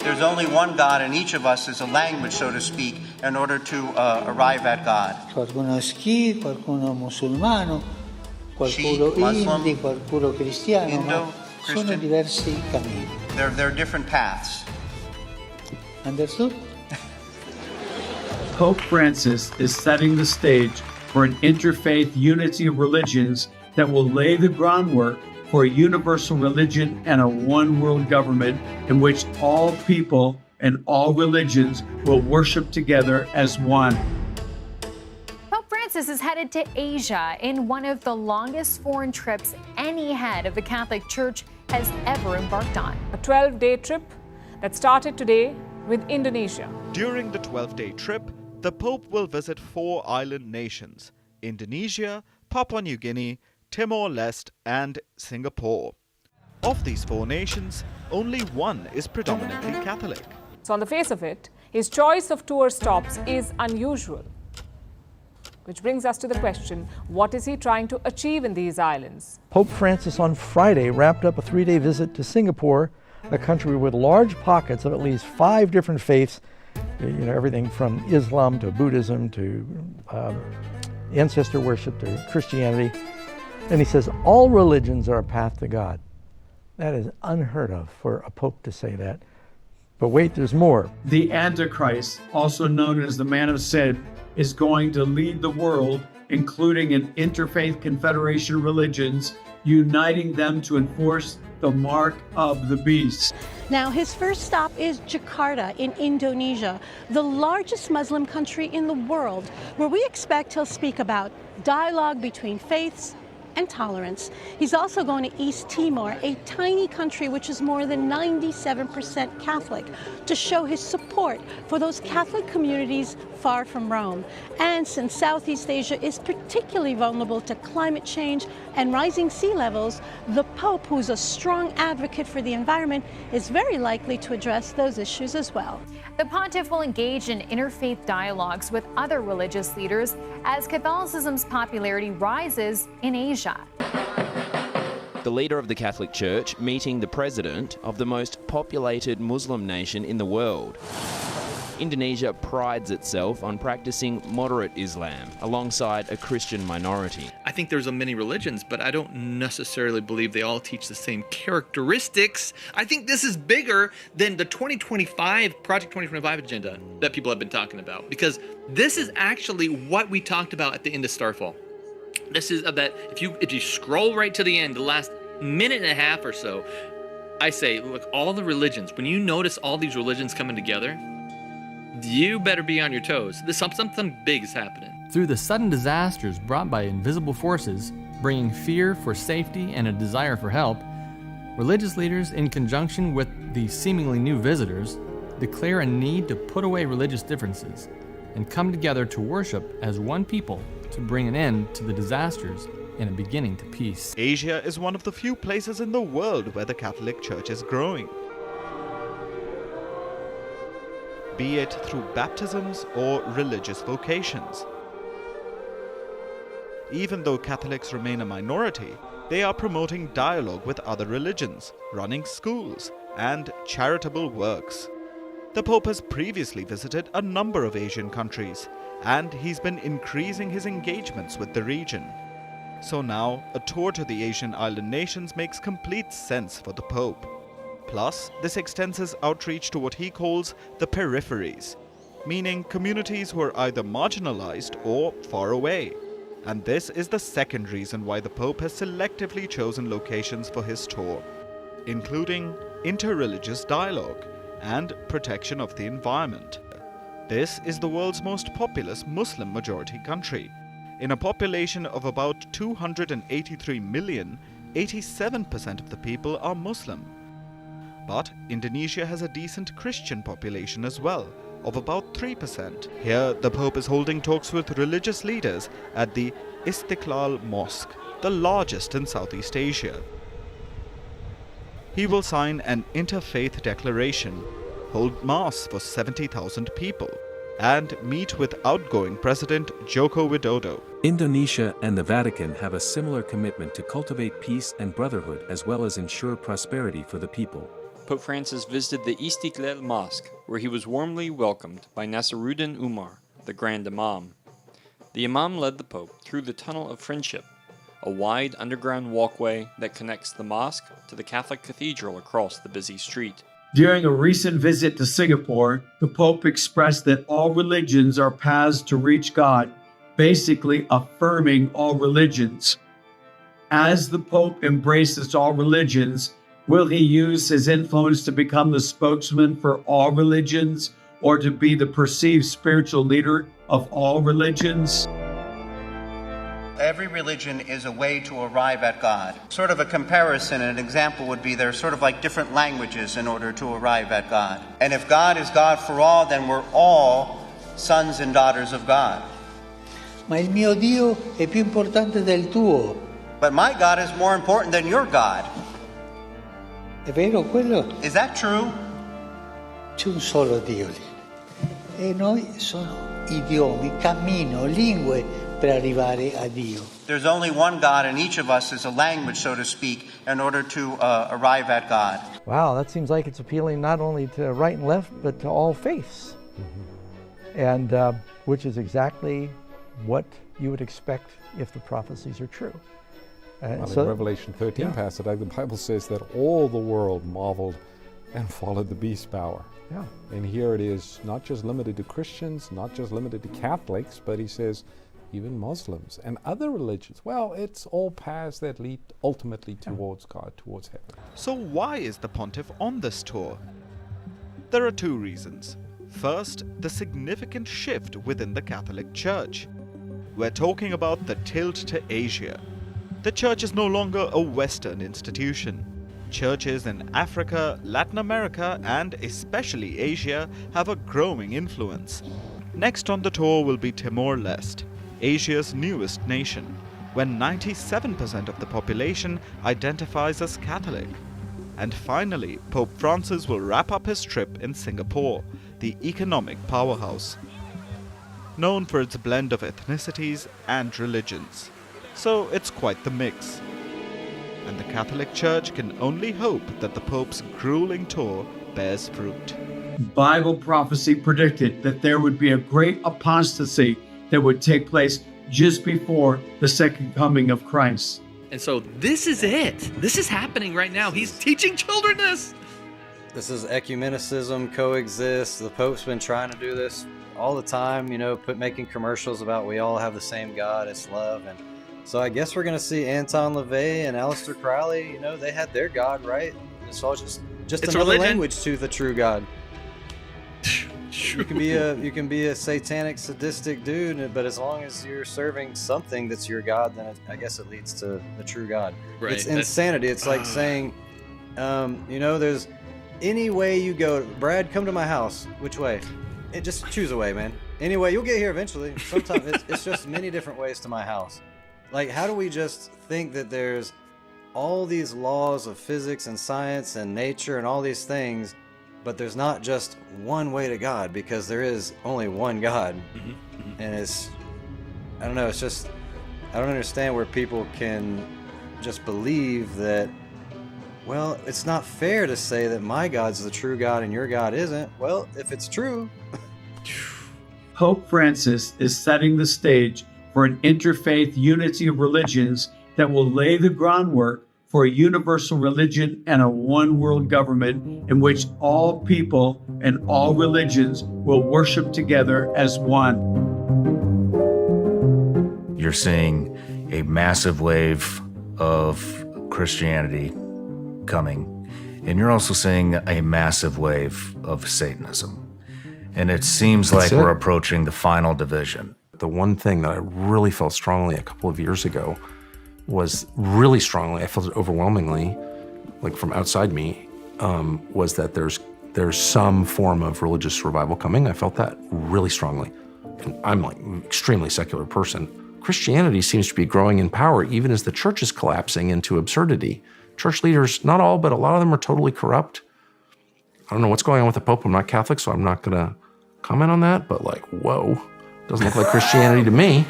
There's only one God, and each of us is a language, so to speak, in order to arrive at God. Qualcuno è Sikh, qualcuno musulmano, qualcuno Sikh, Muslim, Hindi, qualcuno cristiano, Indo, ma sono Christian. diversi cammini. There are different paths. Understood? Pope Francis is setting the stage for an interfaith unity of religions that will lay the groundwork for a universal religion and a one-world government in which all people and all religions will worship together as one. Pope Francis is headed to Asia in one of the longest foreign trips any head of the Catholic Church has ever embarked on. A 12-day trip that started today with Indonesia. During the 12-day trip, the Pope will visit 4 island nations: Indonesia, Papua New Guinea, Timor-Leste and Singapore. Of these 4 nations, only one is predominantly Catholic. So on the face of it, his choice of tour stops is unusual. Which brings us to the question, what is he trying to achieve in these islands? Pope Francis on Friday wrapped up a 3-day visit to Singapore, a country with large pockets of at least 5 different faiths, everything from Islam to Buddhism to ancestor worship to Christianity. And he says all religions are a path to God. That is unheard of for a pope to say that. But wait, there's more. The Antichrist, also known as the Man of Sin, is going to lead the world, including an interfaith confederation of religions, uniting them to enforce the mark of the beast. Now, his first stop is Jakarta in Indonesia, the largest Muslim country in the world, where we expect he'll speak about dialogue between faiths and tolerance. He's also going to East Timor, a tiny country which is more than 97% Catholic, to show his support for those Catholic communities far from Rome. And since Southeast Asia is particularly vulnerable to climate change and rising sea levels, the Pope, who's a strong advocate for the environment, is very likely to address those issues as well. The pontiff will engage in interfaith dialogues with other religious leaders as Catholicism's popularity rises in Asia. The leader of the Catholic Church meeting the president of the most populated Muslim nation in the world. Indonesia prides itself on practicing moderate Islam alongside a Christian minority. I think there's many religions, but I don't necessarily believe they all teach the same characteristics. I think this is bigger than the Project 2025 agenda that people have been talking about, because this is actually what we talked about at the end of Starfall. This is that if you scroll right to the end, the last minute and a half or so, I say, look, all the religions, when you notice all these religions coming together, you better be on your toes. Something big is happening. Through the sudden disasters brought by invisible forces, bringing fear for safety and a desire for help, religious leaders, in conjunction with the seemingly new visitors, declare a need to put away religious differences and come together to worship as one people to bring an end to the disasters and a beginning to peace. Asia is one of the few places in the world where the Catholic Church is growing, be it through baptisms or religious vocations. Even though Catholics remain a minority, they are promoting dialogue with other religions, running schools, and charitable works. The Pope has previously visited a number of Asian countries, and he's been increasing his engagements with the region. So now, a tour to the Asian island nations makes complete sense for the Pope. Plus, this extends his outreach to what he calls the peripheries, meaning communities who are either marginalized or far away. And this is the second reason why the Pope has selectively chosen locations for his tour, including interreligious dialogue and protection of the environment. This is the world's most populous Muslim majority country. In a population of about 283 million, 87% of the people are Muslim. But Indonesia has a decent Christian population as well, of about 3%. Here, the Pope is holding talks with religious leaders at the Istiqlal Mosque, the largest in Southeast Asia. He will sign an interfaith declaration, hold mass for 70,000 people, and meet with outgoing President Joko Widodo. Indonesia and the Vatican have a similar commitment to cultivate peace and brotherhood as well as ensure prosperity for the people. Pope Francis visited the Istiklal Mosque, where he was warmly welcomed by Nasiruddin Umar, the Grand Imam. The Imam led the Pope through the Tunnel of Friendship, a wide underground walkway that connects the mosque to the Catholic cathedral across the busy street. During a recent visit to Singapore, the Pope expressed that all religions are paths to reach God, basically affirming all religions. As the Pope embraces all religions, will he use his influence to become the spokesman for all religions, or to be the perceived spiritual leader of all religions? Every religion is a way to arrive at God. Sort of a comparison, an example would be they're sort of like different languages in order to arrive at God. And if God is God for all, then we're all sons and daughters of God. Ma il mio Dio è più importante del tuo. But my God is more important than your God. È vero quello? Is that true? C'è un solo Dio lì. E noi sono idiomi, cammino, lingue per arrivare a Dio. There's only one God, and each of us is a language, so to speak, in order to arrive at God. Wow, that seems like it's appealing not only to right and left, but to all faiths. And which is exactly what you would expect if the prophecies are true. Well, in Revelation 13 passage, the Bible says that all the world marveled and followed the beast's power. Yeah. And here it is not just limited to Christians, not just limited to Catholics, but he says even Muslims and other religions. Well, it's all paths that lead ultimately towards God, towards heaven. So why is the pontiff on this tour? There are two reasons. First, the significant shift within the Catholic Church. We're talking about the tilt to Asia. The Church is no longer a Western institution. Churches in Africa, Latin America, and especially Asia have a growing influence. Next on the tour will be Timor-Leste, Asia's newest nation, when 97% of the population identifies as Catholic. And finally, Pope Francis will wrap up his trip in Singapore, the economic powerhouse, known for its blend of ethnicities and religions. So it's quite the mix. And the Catholic Church can only hope that the Pope's grueling tour bears fruit. Bible prophecy predicted that there would be a great apostasy that would take place just before the second coming of Christ. And so this is it. This is happening right now. He's teaching children this. This is ecumenicism, coexist. The Pope's been trying to do this all the time, making commercials about we all have the same God, it's love. And so I guess we're going to see Anton LaVey and Aleister Crowley, they had their God, right? It's all just another language to the true God. You can be a satanic, sadistic dude, but as long as you're serving something that's your God, then I guess it leads to the true God. Right. It's insanity. It's like saying, there's any way you go. Brad, come to my house. Which way? Just choose a way, man. Anyway, you'll get here eventually. Sometimes it's just many different ways to my house. Like, how do we just think that there's all these laws of physics and science and nature and all these things, but there's not just one way to God, because there is only one God. And I don't understand where people can just believe that, well, it's not fair to say that my God's the true God and your God isn't. Well, if it's true. Pope Francis is setting the stage for an interfaith unity of religions that will lay the groundwork for a universal religion and a one world government in which all people and all religions will worship together as one. You're seeing a massive wave of Christianity coming, and you're also seeing a massive wave of Satanism. And it seems like we're approaching the final division. The one thing that I really felt strongly a couple of years ago was really strongly, I felt it overwhelmingly, like from outside me, was that there's some form of religious revival coming. I felt that really strongly. And I'm like an extremely secular person. Christianity seems to be growing in power even as the church is collapsing into absurdity. Church leaders, not all, but a lot of them are totally corrupt. I don't know what's going on with the Pope. I'm not Catholic, so I'm not gonna comment on that, but like, whoa, doesn't look like Christianity to me.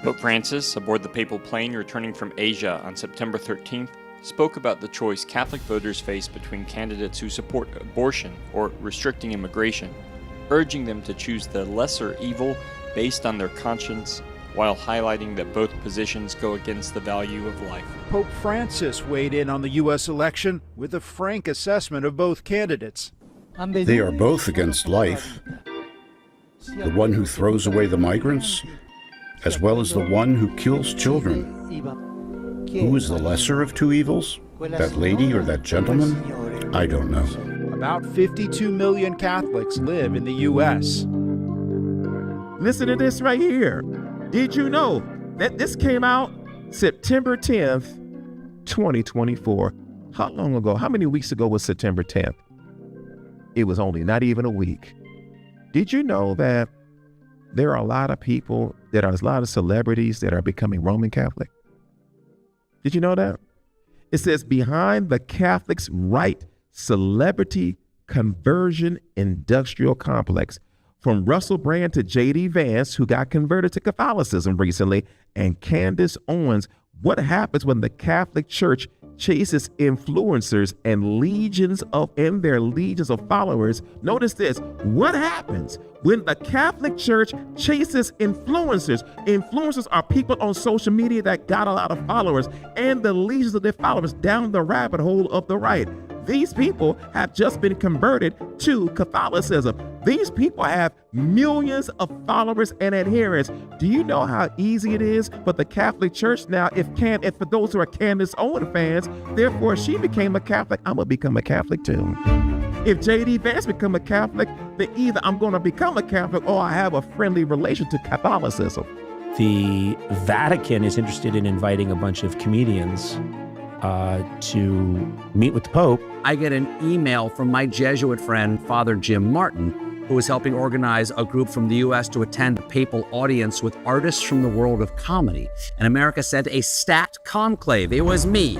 Pope Francis, aboard the papal plane returning from Asia on September 13th, spoke about the choice Catholic voters face between candidates who support abortion or restricting immigration, urging them to choose the lesser evil based on their conscience, while highlighting that both positions go against the value of life. Pope Francis weighed in on the U.S. election with a frank assessment of both candidates. They are both against life. The one who throws away the migrants, as well as the one who kills children. Who is the lesser of two evils? That lady or that gentleman? I don't know. About 52 million Catholics live in the U.S. Listen to this right here. Did you know that this came out September 10th, 2024? How long ago? How many weeks ago was September 10th? It was only not even a week. Did you know that there are a lot of people, there are a lot of celebrities that are becoming Roman Catholic? Did you know that? It says behind the Catholics' right celebrity conversion industrial complex. From Russell Brand to J.D. Vance, who got converted to Catholicism recently, and Candace Owens, what happens when the Catholic Church chases influencers and their legions of followers? Notice this. What happens when the Catholic Church chases influencers? Influencers are people on social media that got a lot of followers, and the legions of their followers down the rabbit hole of the right. These people have just been converted to Catholicism. These people have millions of followers and adherents. Do you know how easy it is for the Catholic Church now? If for those who are Candace Owens fans, therefore she became a Catholic, I'm gonna become a Catholic too. If J.D. Vance become a Catholic, then either I'm gonna become a Catholic or I have a friendly relation to Catholicism. The Vatican is interested in inviting a bunch of comedians to meet with the Pope. I get an email from my Jesuit friend, Father Jim Martin, who is helping organize a group from the U.S. to attend a papal audience with artists from the world of comedy. And America sent a stacked conclave. It was me,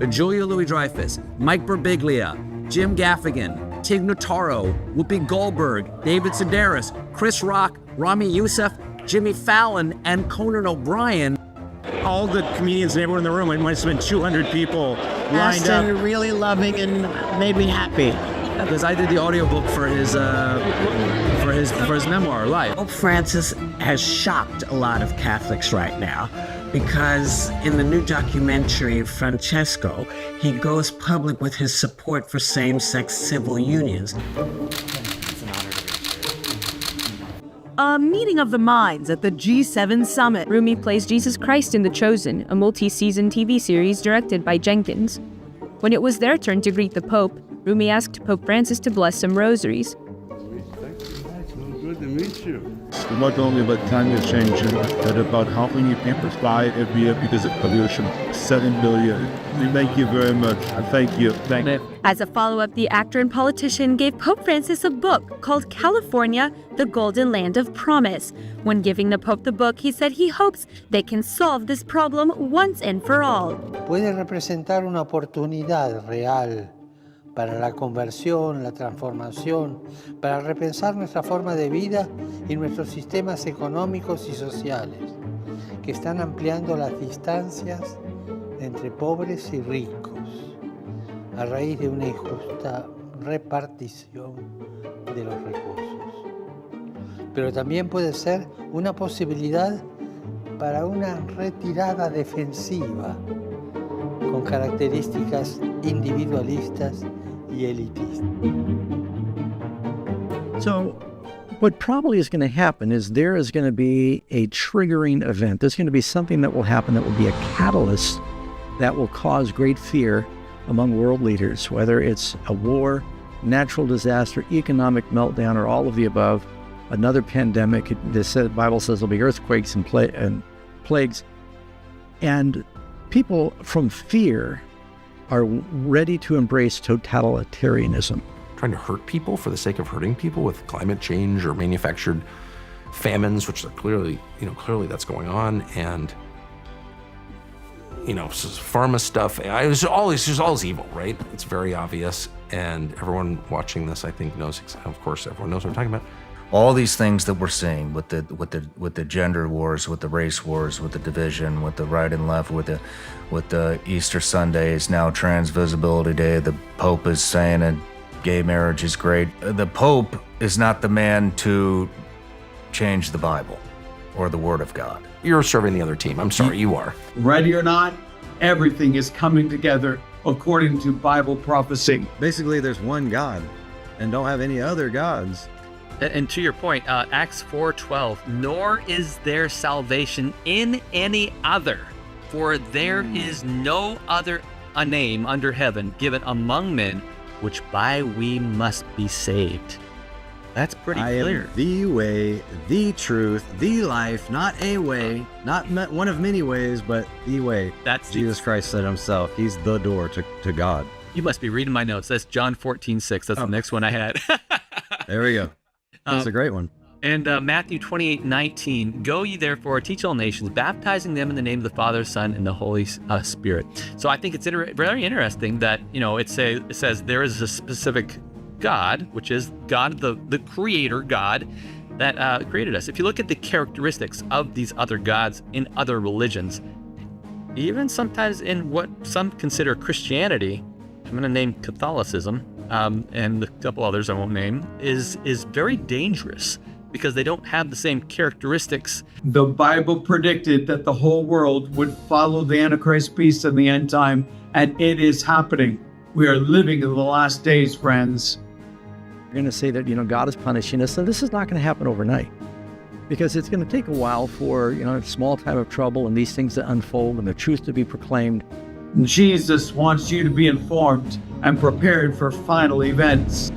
Julia Louis-Dreyfus, Mike Birbiglia, Jim Gaffigan, Tig Notaro, Whoopi Goldberg, David Sedaris, Chris Rock, Rami Youssef, Jimmy Fallon, and Conan O'Brien. All the comedians and everyone in the room, it must have been 200 people lined up. Really loving and made me happy. Because I did the audiobook for his memoir, Life. Pope Francis has shocked a lot of Catholics right now because in the new documentary, Francesco, he goes public with his support for same-sex civil unions. A meeting of the minds at the G7 summit. Rumi plays Jesus Christ in The Chosen, a multi-season TV series directed by Jenkins. When it was their turn to greet the Pope, Rumi asked Pope Francis to bless some rosaries. Good to meet you. Not only about climate change, but about how many people die every year because of pollution. 7 billion. Thank you very much. Thank you. Thank you. As a follow-up, the actor and politician gave Pope Francis a book called California, the Golden Land of Promise. When giving the Pope the book, he said he hopes they can solve this problem once and for all. Puede representar una oportunidad real para la conversión, la transformación, para repensar nuestra forma de vida y nuestros sistemas económicos y sociales, que están ampliando las distancias entre pobres y ricos, a raíz de una injusta repartición de los recursos. Pero también puede ser una posibilidad para una retirada defensiva, con características individualistas y elitistas. So what probably is going to happen is there is going to be a triggering event. There's going to be something that will happen that will be a catalyst that will cause great fear among world leaders, whether it's a war, natural disaster, economic meltdown, or all of the above, another pandemic. The Bible says there'll be earthquakes and plagues. And people from fear are ready to embrace totalitarianism. Trying to hurt people for the sake of hurting people with climate change or manufactured famines, which are clearly that's going on, and pharma stuff. It's all evil, right? It's very obvious, and everyone watching this, I think, knows. Of course, everyone knows what I'm talking about. All these things that we're seeing with the gender wars, with the race wars, with the division, with the right and left, with the Easter Sunday is now Trans Visibility Day. The Pope is saying that gay marriage is great. The Pope is not the man to change the Bible or the Word of God. You're serving the other team. I'm sorry, you are. Ready or not, everything is coming together according to Bible prophecy. Basically, there's one God, and don't have any other gods. And to your point, Acts 4:12, nor is there salvation in any other, for there is no other a name under heaven given among men, which by we must be saved. That's pretty clear. Am the way, the truth, the life, not a way, not one of many ways, but the way. That's Jesus Christ said himself. He's the door to God. You must be reading my notes. That's John 14:6. That's the next one I had. There we go. That's a great one. And Matthew 28:19, go ye therefore, teach all nations, baptizing them in the name of the Father, Son, and the Holy Spirit. So I think it's very interesting that, it says there is a specific God, which is God, the creator God that created us. If you look at the characteristics of these other gods in other religions, even sometimes in what some consider Christianity, I'm going to name Catholicism, and a couple others I won't name, is very dangerous because they don't have the same characteristics. The Bible predicted that the whole world would follow the Antichrist beast in the end time, and it is happening. We are living in the last days, friends. You're going to say that, God is punishing us, and this is not going to happen overnight. Because it's going to take a while for, a small time of trouble and these things to unfold and the truth to be proclaimed. Jesus wants you to be informed and prepared for final events.